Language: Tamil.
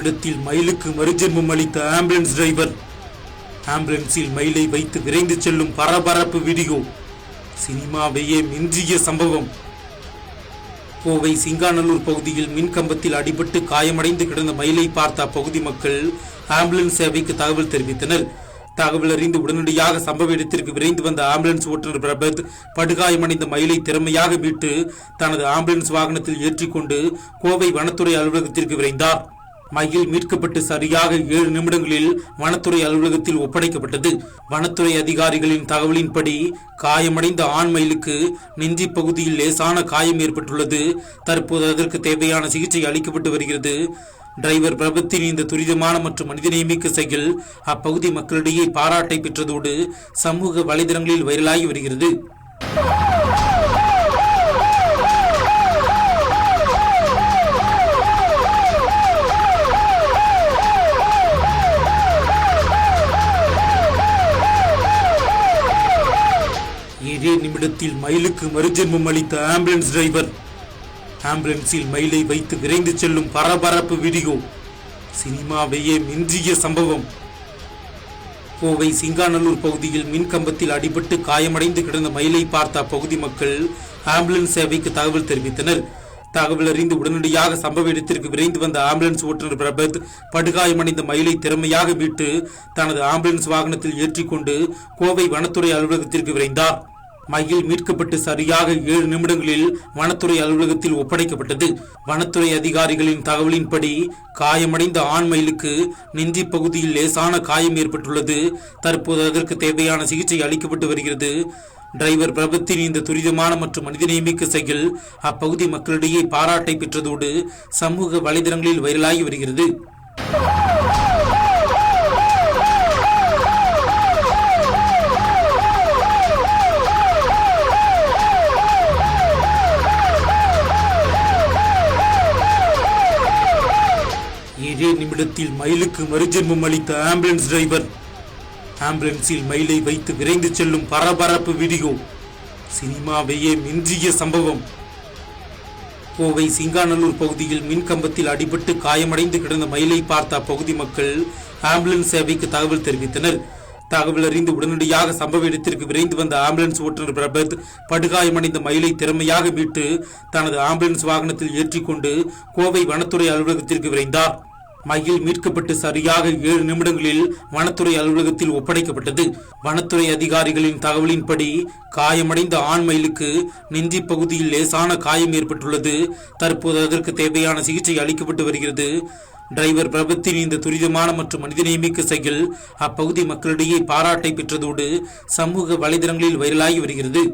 நிமிடத்தில் மயிலுக்கு மறுஜென்மம் அளித்த ஆம்புலன்ஸ் டிரைவர். ஆம்புலன்ஸில் மயிலை வைத்து விரைந்து செல்லும் பரபரப்பு வீடியோ சினிமாவையே மிஞ்சிய சம்பவம். கோவை சிங்காநல்லூர் பகுதியில் மின்கம்பத்தில் அடிபட்டு காயமடைந்து கிடந்த மயிலை பார்த்த அப்பகுதி மக்கள் ஆம்புலன்ஸ் சேவைக்கு தகவல் தெரிவித்தனர். தகவல் அறிந்து உடனடியாக சம்பவ இடத்திற்கு விரைந்து வந்த ஆம்புலன்ஸ் ஓட்டுநர் பிரபத் படுகாயமடைந்த மயிலை திறமையாக மீட்டு தனது ஆம்புலன்ஸ் வாகனத்தில் ஏற்றிக்கொண்டு கோவை வனத்துறை அலுவலகத்திற்கு விரைந்தார். மயில் மீட்கப்பட்டு சரியாக 7 நிமிடங்களில் வனத்துறை அலுவலகத்தில் ஒப்படைக்கப்பட்டது. வனத்துறை அதிகாரிகளின் தகவலின்படி காயமடைந்த ஆண் மயிலுக்கு நெஞ்சி பகுதியில் லேசான காயம் ஏற்பட்டுள்ளது. தற்போது அதற்கு தேவையான சிகிச்சை அளிக்கப்பட்டு வருகிறது. டிரைவர் பிரபத்தின் இந்த துரிதமான மற்றும் மனிதநேயமிக்க செயல் அப்பகுதி மக்களிடையே பாராட்டை பெற்றதோடு சமூக வலைதளங்களில் வைரலாகி வருகிறது. இதே நிமிடத்தில் மயிலுக்கு மறுஜென்மம் அளித்த ஆம்புலன்ஸ் டிரைவர். ஆம்புலன்ஸில் மயிலை வைத்து விரைந்து செல்லும் பரபரப்பு வீடியோ சினிமாவையே மிஞ்சிய சம்பவம். கோவை சிங்காநல்லூர் பகுதியில் மின்கம்பத்தில் அடிபட்டு காயமடைந்து கிடந்த மயிலை பார்த்த அப்பகுதி மக்கள் ஆம்புலன்ஸ் சேவைக்கு தகவல் தெரிவித்தனர். தகவல் அறிந்து உடனடியாக சம்பவ இடத்திற்கு விரைந்து வந்த ஆம்புலன்ஸ் ஓட்டுநர் பிரபத் படுகாயமடைந்த மயிலை திறமையாக மீட்டு தனது ஆம்புலன்ஸ் வாகனத்தில் ஏற்றிக்கொண்டு கோவை வனத்துறை அலுவலகத்திற்கு விரைந்தார். மயில் மீட்கப்பட்டு சரியாக 7 நிமிடங்களில் வனத்துறை அலுவலகத்தில் ஒப்படைக்கப்பட்டது. வனத்துறை அதிகாரிகளின் தகவலின்படி காயமடைந்த ஆண் மயிலுக்கு நெஞ்சி பகுதியில் லேசான காயம் ஏற்பட்டுள்ளது. தற்போது அதற்கு தேவையான சிகிச்சை அளிக்கப்பட்டு வருகிறது. டிரைவர் பிரபத்தின் இந்த துரிதமான மற்றும் மனிதநேயமிக்க செயல் அப்பகுதி மக்களிடையே பாராட்டை பெற்றதோடு சமூக வலைதளங்களில் வைரலாகி வருகிறது. இதே நிமிடத்தில் மயிலுக்கு மறுஜென்மம் அளித்த ஆம்புலன்ஸ் டிரைவர். ஆம்புலன்ஸில் மயிலை வைத்து விரைந்து செல்லும் பரபரப்பு வீடியோ சினிமாவையே மிஞ்சிய சம்பவம். கோவை சிங்காநல்லூர் பகுதியில் மின்கம்பத்தில் அடிபட்டு காயமடைந்து கிடந்த மயிலை பார்த்த அப்பகுதி மக்கள் ஆம்புலன்ஸ் சேவைக்கு தகவல் தெரிவித்தனர். தகவல் அறிந்து உடனடியாக சம்பவ இடத்திற்கு விரைந்து வந்த ஆம்புலன்ஸ் ஓட்டுநர் பிரபத் படுகாயமடைந்த மயிலை திறமையாக மீட்டு தனது ஆம்புலன்ஸ் வாகனத்தில் ஏற்றிக்கொண்டு கோவை வனத்துறை அலுவலகத்திற்கு விரைந்தார். மயில் மீட்கப்பட்டு சரியாக 7 நிமிடங்களில் வனத்துறை அலுவலகத்தில் ஒப்படைக்கப்பட்டது. வனத்துறை அதிகாரிகளின் தகவலின்படி காயமடைந்த ஆண் மயிலுக்கு நெஞ்சி பகுதியில் லேசான காயம் ஏற்பட்டுள்ளது. தற்போது அதற்கு தேவையான சிகிச்சை அளிக்கப்பட்டு வருகிறது. டிரைவர் பிரபத்தின் இந்த துரிதமான மற்றும் மனிதநேயமிக்க செயல் அப்பகுதி மக்களிடையே பாராட்டை பெற்றதோடு சமூக வலைதளங்களில் வைரலாகி வருகிறது.